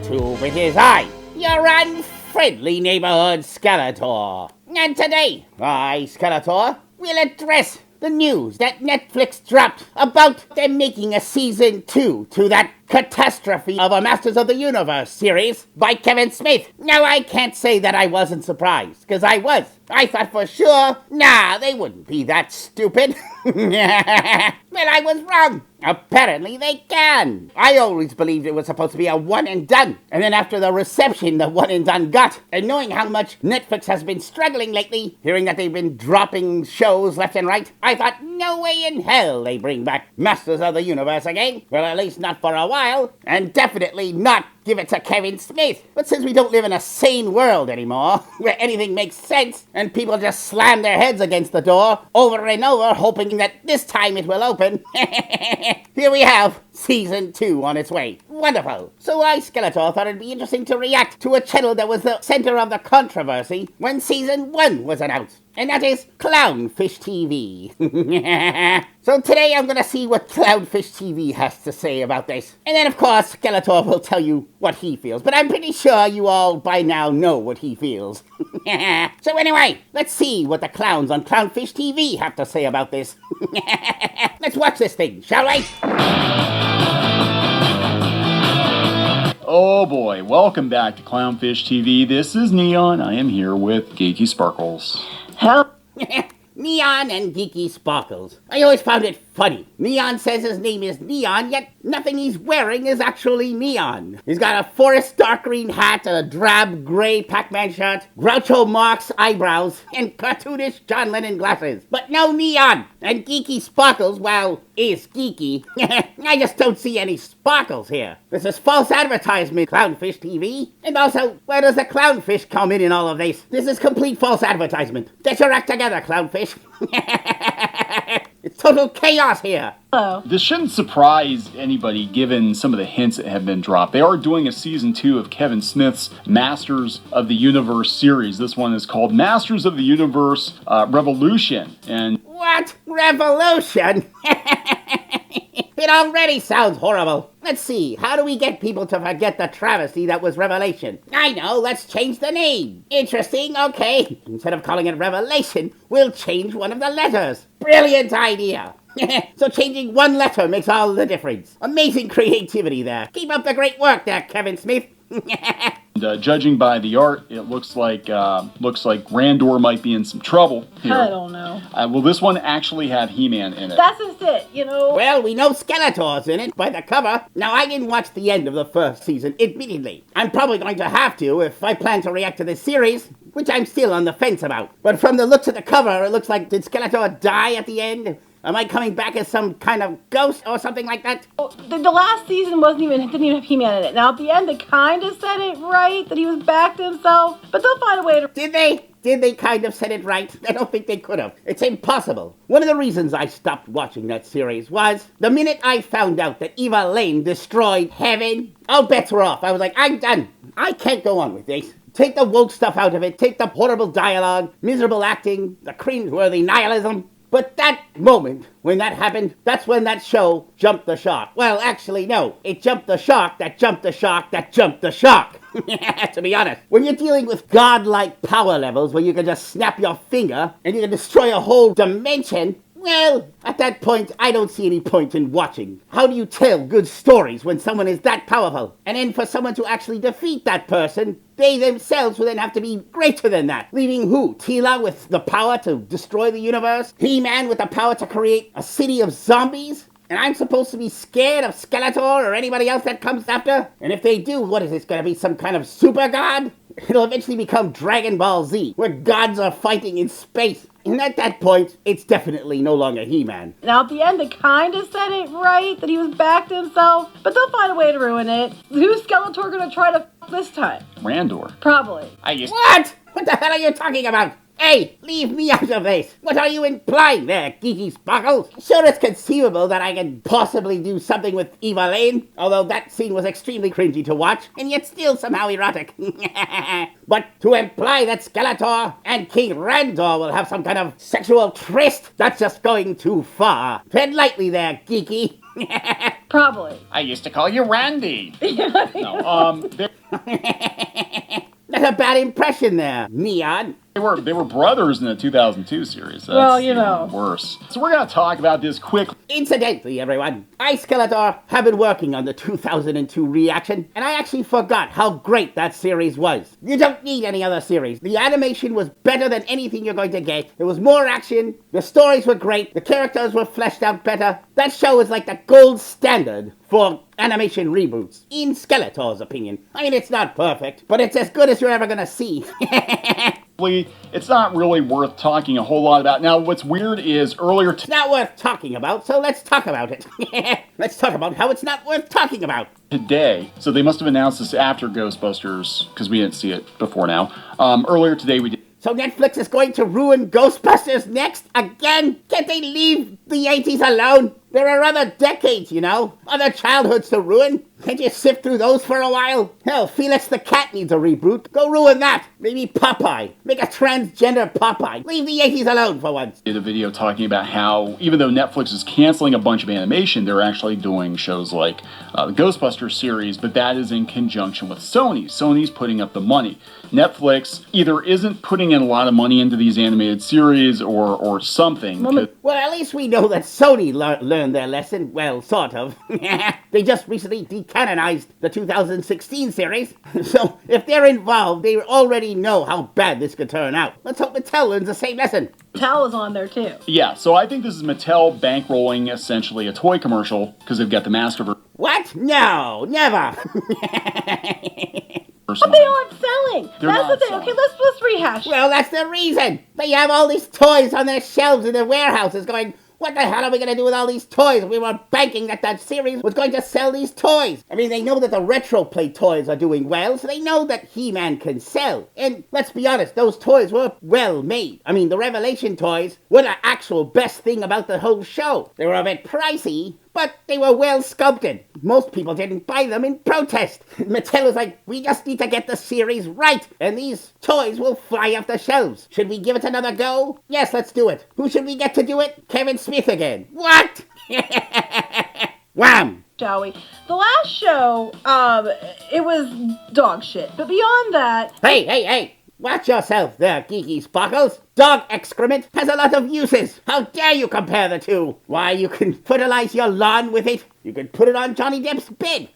YouTube. It is I, your unfriendly neighborhood Skeletor. And today, I, Skeletor, will address the news that Netflix dropped about them making a season 2 to that catastrophe of a Masters of the Universe series by Kevin Smith. Now, I can't say that I wasn't surprised, because I was. I thought for sure, they wouldn't be that stupid. But I was wrong. Apparently they can. I always believed it was supposed to be a one and done. And then after the reception the one and done got, and knowing how much Netflix has been struggling lately, hearing that they've been dropping shows left and right, I thought no way in hell they bring back Masters of the Universe again. Well, at least not for a while. And definitely not give it to Kevin Smith. But since we don't live in a sane world anymore, where anything makes sense, and people just slam their heads against the door over and over, hoping that this time it will open, here we have season 2 on its way. Wonderful. So I, Skeletor, thought it'd be interesting to react to a channel that was the center of the controversy when season 1 was announced. And that is Clownfish TV. So today I'm gonna see what Clownfish TV has to say about this. And then of course, Skeletor will tell you what he feels. But I'm pretty sure you all by now know what he feels. So anyway, let's see what the clowns on Clownfish TV have to say about this. Let's watch this thing, shall we? Oh boy, welcome back to Clownfish TV. This is Neon. I am here with Geeky Sparkles. Neon and Geeky Sparkles. I always found it funny. Neon says his name is Neon, yet nothing he's wearing is actually neon. He's got a forest dark green hat, a drab gray Pac-Man shirt, Groucho Marx eyebrows, and cartoonish John Lennon glasses. But no neon. And Geeky Sparkles, well, is geeky. I just don't see any sparkles here. This is false advertisement, Clownfish TV. And also, where does the clownfish come in all of this? This is complete false advertisement. Get your act together, Clownfish. It's total chaos here. Hello. This shouldn't surprise anybody given some of the hints that have been dropped. They are doing a season 2 of Kevin Smith's Masters of the Universe series. This one is called Masters of the Universe Revolution. And what? Revolution? It already sounds horrible. Let's see, how do we get people to forget the travesty that was Revelation? I know, let's change the name. Interesting, okay. Instead of calling it Revelation, we'll change one of the letters. Brilliant idea. So changing one letter makes all the difference. Amazing creativity there. Keep up the great work there, Kevin Smith. Judging by the art, it looks like Randor might be in some trouble here. I don't know. Will this one actually have He-Man in it? That's just it, you know. Well, we know Skeletor's in it by the cover. Now, I didn't watch the end of the first season, admittedly. I'm probably going to have to if I plan to react to this series, which I'm still on the fence about. But from the looks of the cover, it looks like, did Skeletor die at the end? Am I coming back as some kind of ghost or something like that? The last season didn't even have He-Man in it. Now at the end they kind of said it right, that he was back to himself, but they'll find a way to... Did they? Did they kind of said it right? I don't think they could have. It's impossible. One of the reasons I stopped watching that series was the minute I found out that Eva Lane destroyed heaven, all bets were off. I was like, I'm done. I can't go on with this. Take the woke stuff out of it. Take the horrible dialogue, miserable acting, the cringeworthy nihilism. But that moment, when that happened, that's when that show jumped the shark. Well, actually, no. It jumped the shark that jumped the shark that jumped the shark. To be honest. When you're dealing with godlike power levels where you can just snap your finger and you can destroy a whole dimension, well, at that point, I don't see any point in watching. How do you tell good stories when someone is that powerful? And then for someone to actually defeat that person, they themselves will then have to be greater than that. Leaving who? Teela with the power to destroy the universe? He-Man with the power to create a city of zombies? And I'm supposed to be scared of Skeletor or anybody else that comes after? And if they do, what is this, gonna be some kind of super god? It'll eventually become Dragon Ball Z, where gods are fighting in space. And at that point, it's definitely no longer He-Man. Now at the end they kind of said it right, that he was back to himself, but they'll find a way to ruin it. Who's Skeletor gonna try to this time? Randor. Probably. What? What the hell are you talking about? Hey, leave me out of this. What are you implying there, Geeky Sparkles? Sure, it's conceivable that I can possibly do something with Eva Lane, although that scene was extremely cringy to watch, and yet still somehow erotic. But to imply that Skeletor and King Randor will have some kind of sexual tryst, that's just going too far. Tread lightly there, Geeky. Probably. I used to call you Randy. No, That's a bad impression there, Neon. they were brothers in the 2002 series. That's Well, you know. even worse. So we're gonna talk about this quickly. Incidentally, everyone, I, Skeletor, have been working on the 2002 reaction, and I actually forgot how great that series was. You don't need any other series. The animation was better than anything you're going to get. There was more action, the stories were great, the characters were fleshed out better. That show is like the gold standard for animation reboots, in Skeletor's opinion. I mean, it's not perfect, but it's as good as you're ever gonna see. It's not really worth talking a whole lot about. Now, what's weird is earlier It's not worth talking about, so let's talk about it. Let's talk about how it's not worth talking about. today, so they must have announced this after Ghostbusters, because we didn't see it before now. Earlier today, we did. So Netflix is going to ruin Ghostbusters next again? Can't they leave the 80s alone? There are other decades, you know, other childhoods to ruin. Can't you sift through those for a while? Hell, Felix the Cat needs a reboot. Go ruin that. Maybe Popeye. Make a transgender Popeye. Leave the 80s alone for once. Did a video talking about how even though Netflix is canceling a bunch of animation, they're actually doing shows like the Ghostbusters series, but that is in conjunction with Sony. Sony's putting up the money. Netflix either isn't putting in a lot of money into these animated series or something. Well, at least we know that Sony learned their lesson. Well, sort of. They just recently decanonized the 2016 series. So if they're involved, they already know how bad this could turn out. Let's hope Mattel learns the same lesson. Mattel is on there too. Yeah, so I think this is Mattel bankrolling essentially a toy commercial because they've got the Masterverse. What? No, never. But they aren't selling. They're That's not the thing. selling. Okay, let's rehash. Well, that's the reason. They have all these toys on their shelves in their warehouses going, what the hell are we going to do with all these toys? We were banking that series was going to sell these toys. I mean, they know that the retro play toys are doing well, so they know that He-Man can sell. And let's be honest, those toys were well made. I mean, the Revelation toys were the actual best thing about the whole show. They were a bit pricey, but they were well sculpted. Most people didn't buy them in protest. Mattel was like, we just need to get the series right, and these toys will fly off the shelves. Should we give it another go? Yes, let's do it. Who should we get to do it? Kevin Smith again. What? Wham! Shall we? The last show, it was dog shit. But beyond that... Hey! Watch yourself there, Geeky Sparkles. Dog excrement has a lot of uses. How dare you compare the two? Why, you can fertilize your lawn with it. You can put it on Johnny Depp's bed.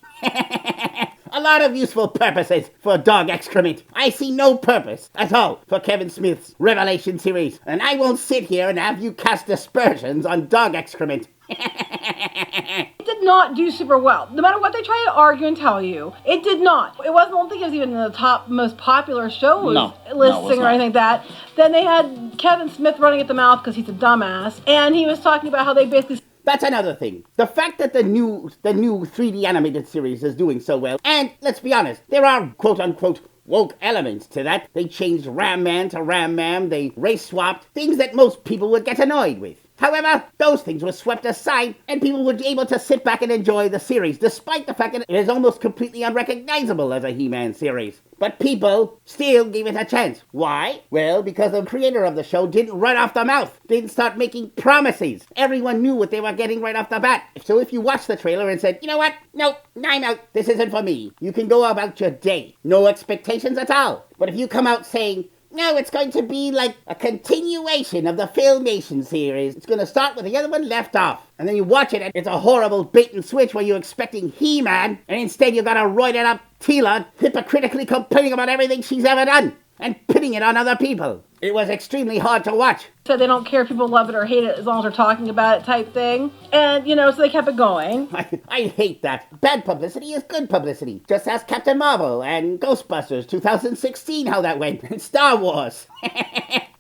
A lot of useful purposes for dog excrement. I see no purpose at all for Kevin Smith's Revelation series. And I won't sit here and have you cast aspersions on dog excrement. It did not do super well. No matter what they try to argue and tell you, it did not. It wasn't, I don't think it was even in the top most popular shows listing or anything like that. Then they had Kevin Smith running at the mouth because he's a dumbass. And he was talking about how they basically... That's another thing. The fact that the new 3D animated series is doing so well, and let's be honest, there are quote-unquote woke elements to that. They changed Ram Man to Ram Mam, they race-swapped, things that most people would get annoyed with. However, those things were swept aside, and people were able to sit back and enjoy the series, despite the fact that it is almost completely unrecognizable as a He-Man series. But people still gave it a chance. Why? Well, because the creator of the show didn't run off the mouth, didn't start making promises. Everyone knew what they were getting right off the bat. So if you watched the trailer and said, you know what? Nope, I'm out. This isn't for me. You can go about your day. No expectations at all. But if you come out saying, no, it's going to be like a continuation of the Filmation series. It's going to start where the other one left off. And then you watch it and it's a horrible bait and switch where you're expecting He-Man, and instead you got a roided up Teela hypocritically complaining about everything she's ever done and pitting it on other people. It was extremely hard to watch. So they don't care if people love it or hate it as long as they're talking about it type thing. And, you know, so they kept it going. I hate that. Bad publicity is good publicity. Just ask Captain Marvel and Ghostbusters 2016 how that went. And Star Wars.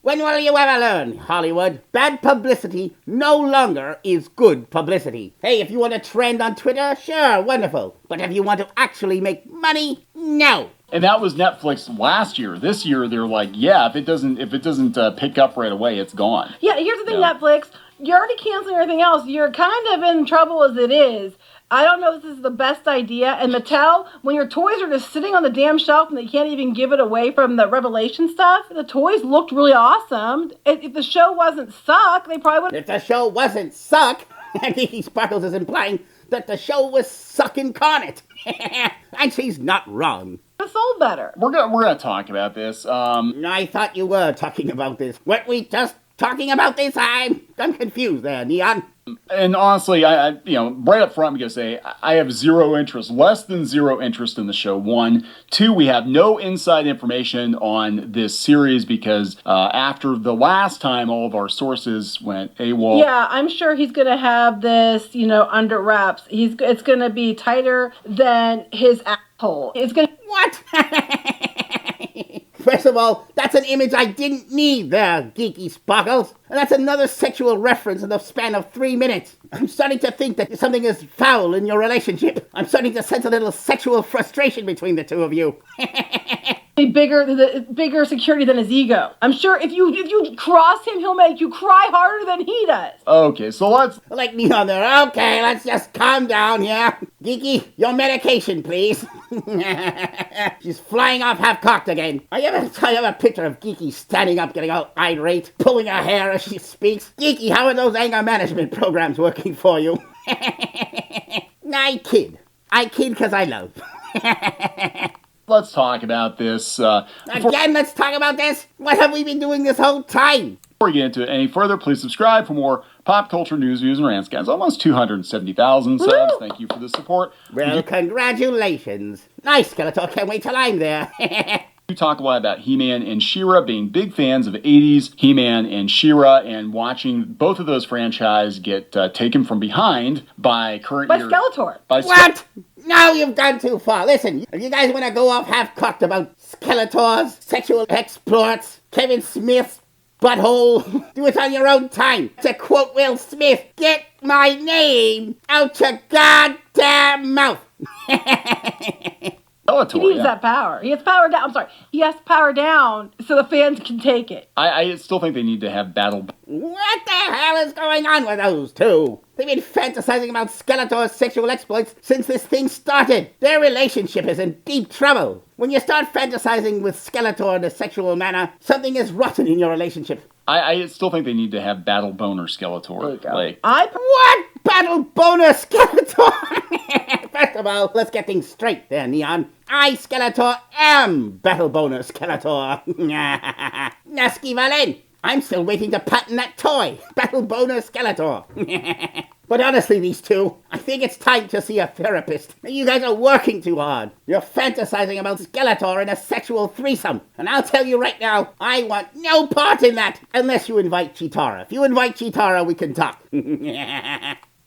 When will you ever learn, Hollywood? Bad publicity no longer is good publicity. Hey, if you want to trend on Twitter, sure, wonderful. But if you want to actually make money, no. And that was Netflix last year. This year, they're like, yeah, if it doesn't pick up right away, it's gone. Yeah, here's the thing, Netflix. You're already canceling everything else. You're kind of in trouble as it is. I don't know if this is the best idea. And Mattel, when your toys are just sitting on the damn shelf and they can't even give it away from the Revelation stuff, the toys looked really awesome. If the show wasn't suck, they probably would. If the show wasn't suck, Geeky Sparkles is implying that the show was suck incarnate. And she's not wrong. It sold better. We're gonna talk about this. I thought you were talking about this. Weren't we just talking about this? I'm confused there, Neon. And honestly, I right up front, I'm going to say I have zero interest, less than zero interest in the show. 1. 2, we have no inside information on this series because after the last time, all of our sources went AWOL. Yeah, I'm sure he's going to have this, under wraps. It's going to be tighter than his asshole. It's going to... What? First of all, that's an image I didn't need there, geeky sparkles. And that's another sexual reference in the span of 3 minutes. I'm starting to think that something is foul in your relationship. I'm starting to sense a little sexual frustration between the two of you. bigger security than his ego. I'm sure if you cross him, he'll make you cry harder than he does. Okay, so let's... Like me on there. Okay, let's just calm down here. Geeky, your medication, please. She's flying off half-cocked again. I have a picture of Geeky standing up, getting all irate, pulling her hair as she speaks. Geeky, how are those anger management programs working for you? I kid because I love. Let's talk about this. Again, let's talk about this? What have we been doing this whole time? Before we get into it any further, please subscribe for more pop culture news, views, and rants. Guys, almost 270,000 subs. Thank you for the support. Well, congratulations. Nice, Skeletor. Can't wait till I'm there. We talk a lot about He-Man and She-Ra, being big fans of 80s He-Man and She-Ra, and watching both of those franchises get taken from behind by current year... Skeletor. What? Now you've gone too far. Listen, if you guys want to go off half-cocked about Skeletor's sexual exploits, Kevin Smith's butthole, do it on your own time. To quote Will Smith, get my name out your goddamn mouth. He needs that power. He has power down. I'm sorry. He has power down so the fans can take it. I still think they need to have battle. What the hell is going on with those two? They've been fantasizing about Skeletor's sexual exploits since this thing started. Their relationship is in deep trouble. When you start fantasizing with Skeletor in a sexual manner, something is rotten in your relationship. I still think they need to have battle boner Skeletor. There you go. Like, what? Battle boner Skeletor? First of all, let's get things straight there, Neon. I, Skeletor, am battle boner Skeletor. Nasky Valen. I'm still waiting to patent that toy. Battle boner Skeletor. But honestly, these two, I think it's time to see a therapist. You guys are working too hard. You're fantasizing about Skeletor in a sexual threesome. And I'll tell you right now, I want no part in that unless you invite Cheetara. If you invite Cheetara, we can talk.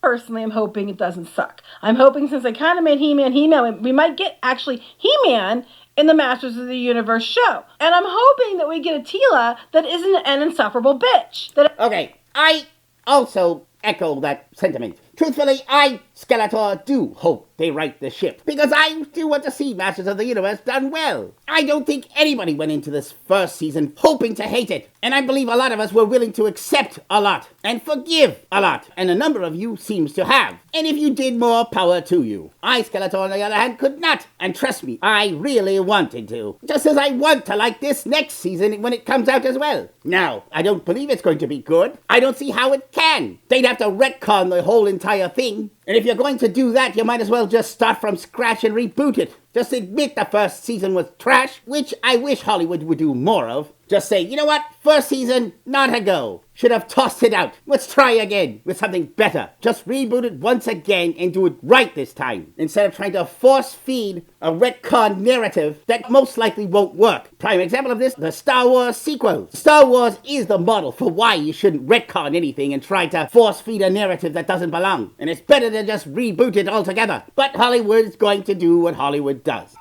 Personally, I'm hoping it doesn't suck. I'm hoping since they kind of made He-Man, we might get actually He-Man in the Masters of the Universe show. And I'm hoping that we get a Teela that isn't an insufferable bitch. Okay, I also echo that sentiment. Truthfully, I, Skeletor, do hope they right the ship, because I do want to see Masters of the Universe done well. I don't think anybody went into this first season hoping to hate it, and I believe a lot of us were willing to accept a lot and forgive a lot, and a number of you seems to have. And if you did, more power to you. I, Skeletor, on the other hand, could not, and trust me, I really wanted to. Just as I want to like this next season when it comes out as well. Now, I don't believe it's going to be good. I don't see how it can. They'd have to retcon the whole entire thing. And if you're going to do that, you might as well just start from scratch and reboot it. Just admit the first season was trash, which I wish Hollywood would do more of. Just say, you know what? First season, not a go. Should have tossed it out. Let's try again with something better. Just reboot it once again and do it right this time. Instead of trying to force feed a retcon narrative that most likely won't work. Prime example of this, the Star Wars sequel. Star Wars is the model for why you shouldn't retcon anything and try to force feed a narrative that doesn't belong. And it's better to just reboot it altogether. But Hollywood's going to do what Hollywood does.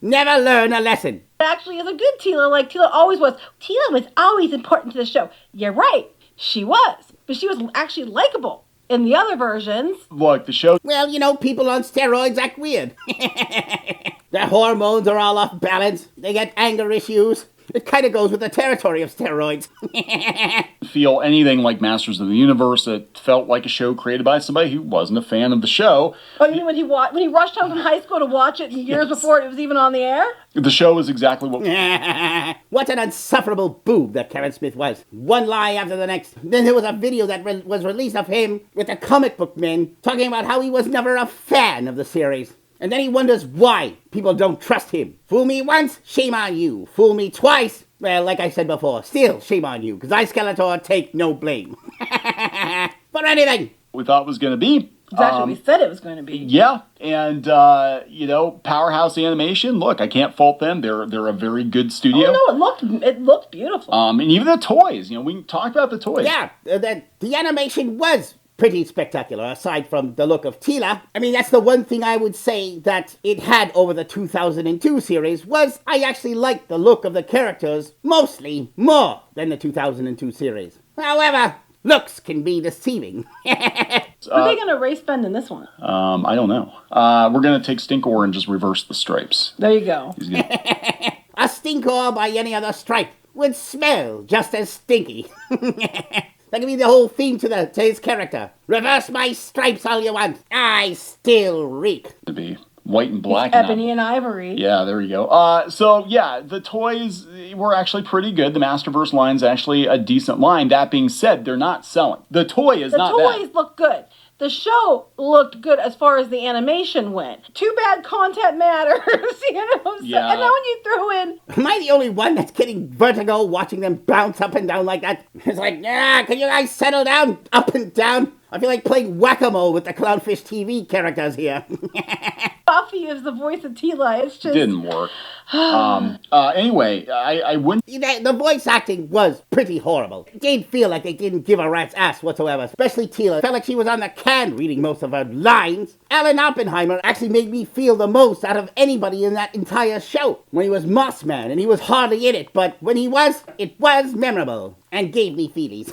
Never learn a lesson. Actually is a good Teela, like Teela always was. Teela was always important to the show. You're right, she was. But she was actually likable in the other versions. Look, the show... Well, you know, people on steroids act weird. Their hormones are all off balance. They get anger issues. It kind of goes with the territory of steroids. Feel anything like Masters of the Universe. It felt like a show created by somebody who wasn't a fan of the show. Oh, you mean when he rushed home from high school to watch it years before it was even on the air? The show is exactly what... What an insufferable boob that Kevin Smith was. One lie after the next. Then there was a video that was released of him with the comic book men talking about how he was never a fan of the series. And then he wonders why people don't trust him. Fool me once, shame on you. Fool me twice, well, like I said before, still shame on you, because I, Skeletor, take no blame. For anything. We thought it was going to be. Exactly what we said it was going to be. Yeah, and, Powerhouse Animation, look, I can't fault them. They're a very good studio. Oh, no, it looked beautiful. And even the toys, we talked about the toys. Yeah, the animation was pretty spectacular, aside from the look of Teela. I mean, that's the one thing I would say that it had over the 2002 series, was I actually liked the look of the characters mostly more than the 2002 series. However, looks can be deceiving. Are they going to race bend in this one? I don't know. We're going to take Stinkor and just reverse the stripes. There you go. A Stinkor by any other stripe would smell just as stinky. That could be the whole theme to his character. Reverse my stripes all you want. I still reek. To be white and black. Ebony and ivory. Yeah, there you go. The toys were actually pretty good. The Masterverse line's actually a decent line. That being said, they're not selling. The toy is not bad. The toys look good. The show looked good as far as the animation went. Too bad content matters, Yeah. And then when you throw in... Am I the only one that's getting vertigo watching them bounce up and down like that? It's like, can you guys settle down? Up and down? I feel like playing whack-a-mole with the Clownfish TV characters here. Buffy is the voice of Teela. It's just... Didn't work. Anyway, I wouldn't... The voice acting was pretty horrible. It did feel like they didn't give a rat's ass whatsoever, especially Teela. It felt like she was on the can reading most of her lines. Alan Oppenheimer actually made me feel the most out of anybody in that entire show. When he was Mossman, and he was hardly in it, but when he was, it was memorable, and gave me feelies.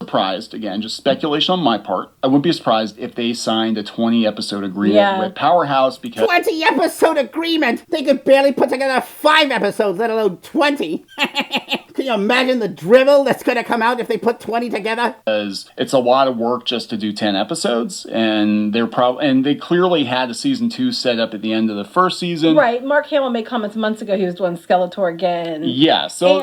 Surprised, again, just speculation on my part. I wouldn't be surprised if they signed a 20-episode agreement with Powerhouse because... 20-episode agreement? They could barely put together 5 episodes, let alone 20. Can you imagine the drivel that's going to come out if they put 20 together? Because it's a lot of work just to do 10 episodes, and they clearly had a season 2 set up at the end of the first season. Right, Mark Hamill made comments months ago he was doing Skeletor again. Yeah, so...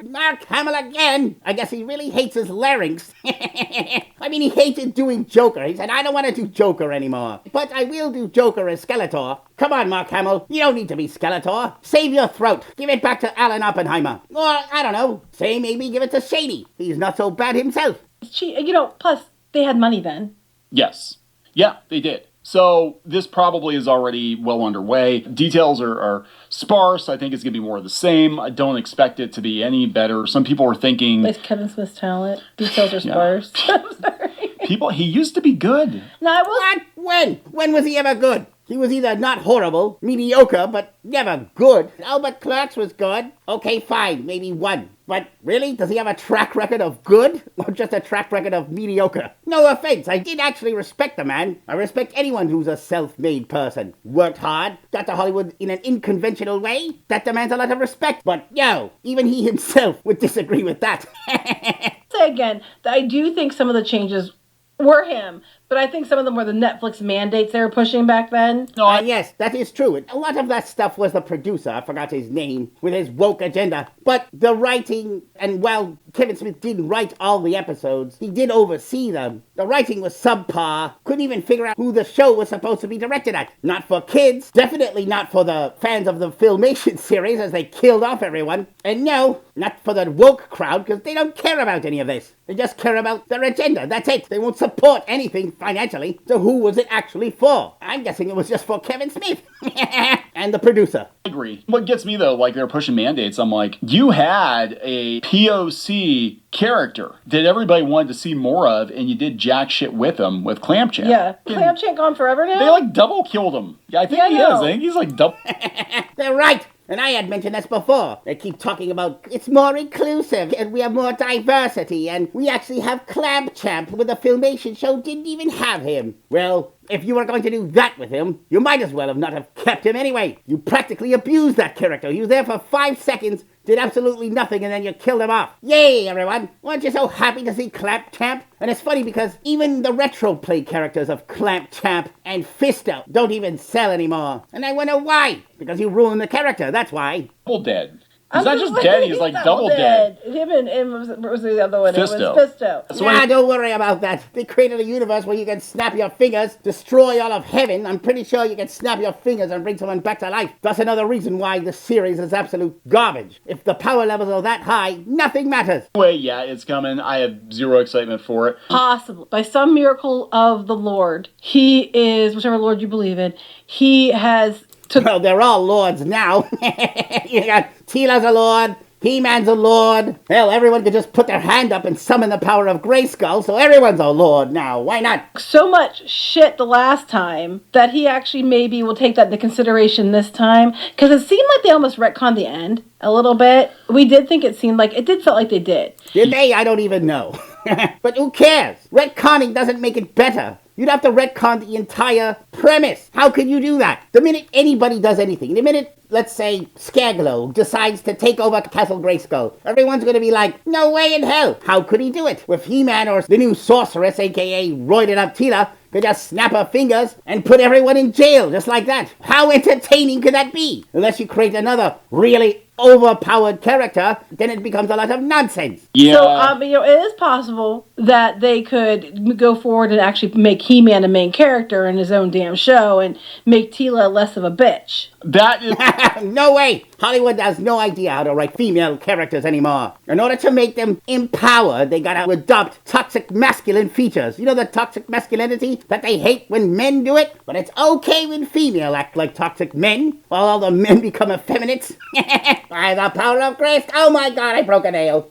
Mark Hamill again! I guess he really hates his larynx. I mean, he hated doing Joker. He said, I don't want to do Joker anymore. But I will do Joker as Skeletor. Come on, Mark Hamill. You don't need to be Skeletor. Save your throat. Give it back to Alan Oppenheimer. Or, I don't know, say maybe give it to Shady. He's not so bad himself. Plus, they had money then. Yes. Yeah, they did. So this probably is already well underway. Details are sparse. I think it's going to be more of the same. I don't expect it to be any better. Some people are thinking... It's Kevin Smith's talent. Details are sparse. I'm sorry. He used to be good. No, it was... What? When was he ever good? He was either not horrible, mediocre, but never good. Albert Clerks was good. Okay, fine, maybe 1. But really, does he have a track record of good? Or just a track record of mediocre? No offense, I did actually respect the man. I respect anyone who's a self-made person. Worked hard, got to Hollywood in an unconventional way. That demands a lot of respect. But even he himself would disagree with that. Say again, I do think some of the changes were him, but I think some of them were the Netflix mandates they were pushing back then. Yes, that is true. A lot of that stuff was the producer, I forgot his name, with his woke agenda. But the writing, and while Kevin Smith didn't write all the episodes, he did oversee them. The writing was subpar. Couldn't even figure out who the show was supposed to be directed at. Not for kids. Definitely not for the fans of the Filmation series, as they killed off everyone. And no, not for the woke crowd, because they don't care about any of this. They just care about their agenda. That's it. They won't support anything financially. So who was it actually for? I'm guessing it was just for Kevin Smith. And the producer. I agree. What gets me, though, like they're pushing mandates, I'm like, you had a POC character that everybody wanted to see more of, and you did jack shit with him with Clamchamp. Yeah. Clamchamp gone forever now? They like double killed him. Yeah, I think he is. I think he's like double. They're right. And I had mentioned this before. They keep talking about it's more inclusive and we have more diversity and we actually have Clamchamp, where the Filmation show didn't even have him. Well, If you were going to do that with him, you might as well have not have kept him anyway. You practically abused that character. He was there for 5 seconds, did absolutely nothing, and then you killed him off. Yay, everyone! Weren't you so happy to see Clamp Champ? And it's funny because even the retro play characters of Clamp Champ and Fisto don't even sell anymore. And I wonder why. Because you ruined the character, that's why. Double dead. He's not just dead, he's like double dead. Him and what was the other one? Fisto. It was Fisto. So don't worry about that. They created a universe where you can snap your fingers, destroy all of heaven. I'm pretty sure you can snap your fingers and bring someone back to life. That's another reason why the series is absolute garbage. If the power levels are that high, nothing matters. Anyway, yeah, it's coming. I have zero excitement for it. Possible. By some miracle of the Lord, he is, whichever Lord you believe in, he has... Well, they're all lords now. You got Teela's a lord, He-Man's a lord. Hell, everyone could just put their hand up and summon the power of Grayskull, so everyone's a lord now. Why not? So much shit the last time that he actually maybe will take that into consideration this time. Because it seemed like they almost retconned the end a little bit. We did think it seemed like, it did feel like they did. Did they? I don't even know. But who cares? Retconning doesn't make it better. You'd have to retcon the entire premise. How could you do that? The minute anybody does anything, the minute, let's say, Skaglo decides to take over Castle Grayskull, everyone's going to be like, no way in hell. How could he do it? With He-Man or the new sorceress, a.k.a. roided up Teela, could just snap her fingers and put everyone in jail just like that. How entertaining could that be? Unless you create another really overpowered character, then it becomes a lot of nonsense. Yeah. So, it is possible that they could go forward and actually make He-Man a main character in his own damn show and make Teela less of a bitch. That is... No way! Hollywood has no idea how to write female characters anymore. In order to make them empowered, they gotta adopt toxic masculine features. You know the toxic masculinity that they hate when men do it? But it's okay when female act like toxic men, while all the men become effeminates. By the power of grace. Oh my god, I broke a nail.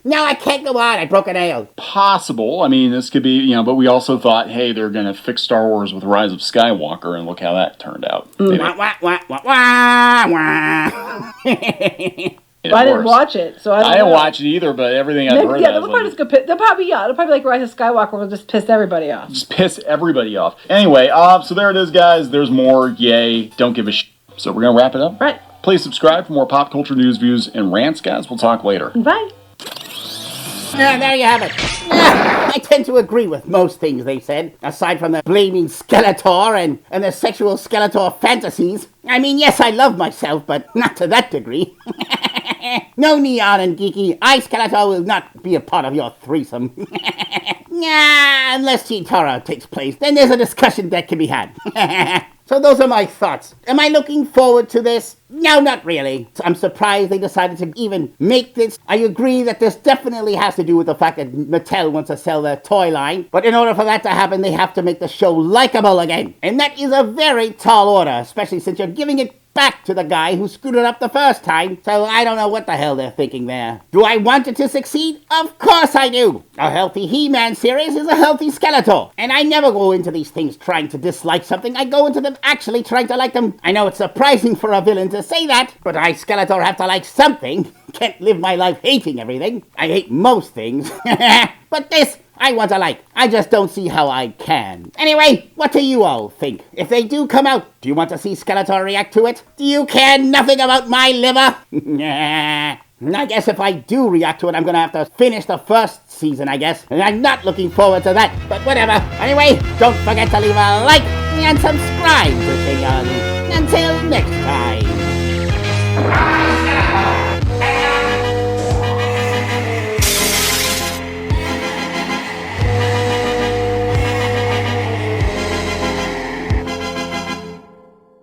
No, I can't go on. I broke a nail. Possible. I mean, this could be, but we also thought, hey, they're going to fix Star Wars with Rise of Skywalker, and look how that turned out. Wah, wah, wah, wah, wah, wah. I didn't watch it, so I didn't watch it either, but everything I've heard they'll probably like Rise of Skywalker will just piss everybody off. Just piss everybody off. Anyway, so there it is, guys. There's more. Yay. Don't give a shit. So we're going to wrap it up. Right. Please subscribe for more pop culture news, views, and rants, guys. We'll talk later. Bye. There you have it. I tend to agree with most things they said, aside from the blaming Skeletor and the sexual Skeletor fantasies. I mean, yes, I love myself, but not to that degree. No, Neon and Geeky, I, Skeletor, will not be a part of your threesome. Unless Chitara takes place, then there's a discussion that can be had. So those are my thoughts. Am I looking forward to this? No, not really. I'm surprised they decided to even make this. I agree that this definitely has to do with the fact that Mattel wants to sell their toy line. But in order for that to happen, they have to make the show likable again. And that is a very tall order, especially since you're giving it back to the guy who screwed it up the first time. So I don't know what the hell they're thinking there. Do I want it to succeed? Of course I do. A healthy He-Man series is a healthy Skeletor. And I never go into these things trying to dislike something. I go into them actually trying to like them. I know it's surprising for a villain to say that, but I, Skeletor, have to like something. Can't live my life hating everything. I hate most things. But this, I want to like. I just don't see how I can. Anyway, what do you all think? If they do come out, do you want to see Skeletor react to it? Do you care nothing about my liver? Nah. I guess if I do react to it, I'm going to have to finish the first season, I guess. And I'm not looking forward to that, but whatever. Anyway, don't forget to leave a like and subscribe to Shayun. Until next time.